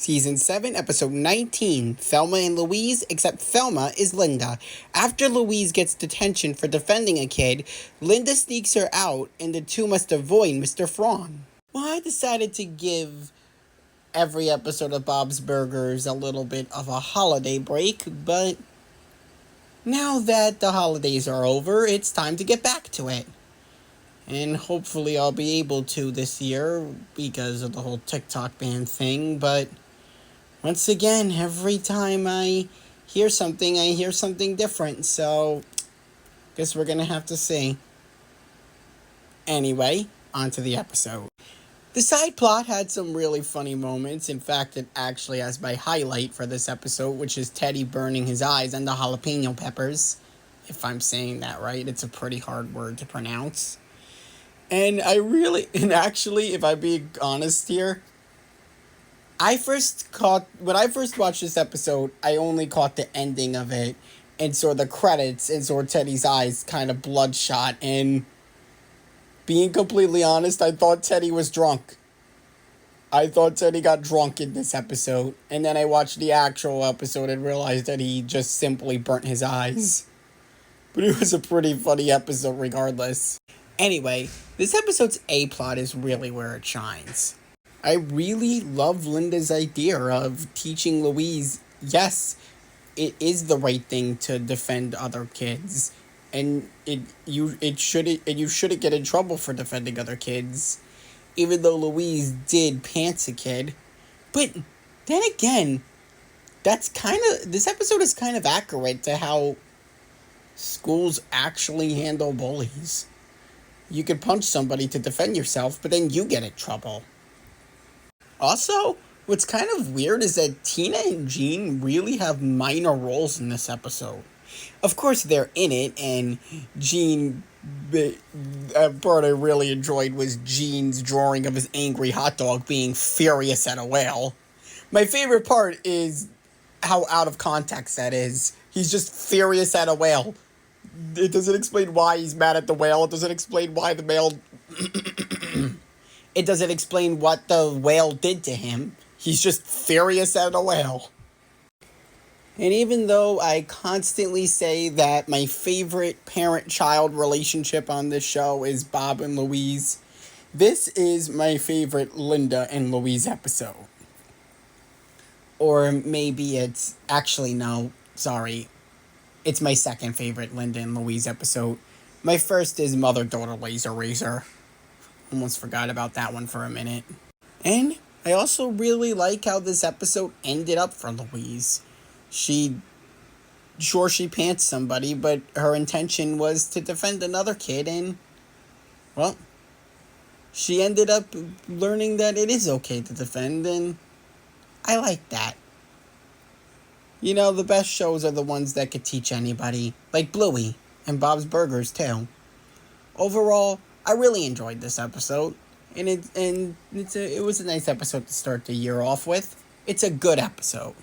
Season 7, Episode 19, Thelma and Louise, except Thelma is Linda. After Louise gets detention for defending a kid, Linda sneaks her out, and the two must avoid Mr. Frog. Well, I decided to give every episode of Bob's Burgers a little bit of a holiday break, but now that the holidays are over, it's time to get back to it. And hopefully I'll be able to this year because of the whole TikTok ban thing, but once again, every time I hear something different, so guess we're gonna have to see. Anyway, on to the episode. The side plot had some really funny moments. In fact, it actually has my highlight for this episode, which is Teddy burning his eyes on the jalapeno peppers. If I'm saying that right, it's a pretty hard word to pronounce. And actually, if I'm being honest here, when I first watched this episode, I only caught the ending of it and saw the credits and saw Teddy's eyes kind of bloodshot. And being completely honest, I thought Teddy was drunk. I thought Teddy got drunk in this episode. And then I watched the actual episode and realized that he just simply burnt his eyes. But it was a pretty funny episode regardless. Anyway, this episode's A-plot is really where it shines. I really love Linda's idea of teaching Louise, yes, it is the right thing to defend other kids, and you shouldn't get in trouble for defending other kids, even though Louise did pants a kid. But then again, this episode is kind of accurate to how schools actually handle bullies. You could punch somebody to defend yourself, but then you get in trouble. Also, what's kind of weird is that Tina and Jean really have minor roles in this episode. Of course, they're in it, and Jean, the part I really enjoyed was Jean's drawing of his angry hot dog being furious at a whale. My favorite part is how out of context that is. He's just furious at a whale. It doesn't explain why he's mad at the whale. It doesn't explain why the whale... It doesn't explain what the whale did to him. He's just furious at a whale. And even though I constantly say that my favorite parent-child relationship on this show is Bob and Louise, this is my favorite Linda and Louise episode. Or maybe it's... Actually, no. Sorry. It's my second favorite Linda and Louise episode. My first is Mother-Daughter Laser Razor. Almost forgot about that one for a minute. And I also really like how this episode ended up for Louise. She pants somebody, but her intention was to defend another kid, and, well, she ended up learning that it is okay to defend, and I like that. You know, the best shows are the ones that could teach anybody, like Bluey and Bob's Burgers, too. Overall, I really enjoyed this episode, and it was a nice episode to start the year off with. It's a good episode.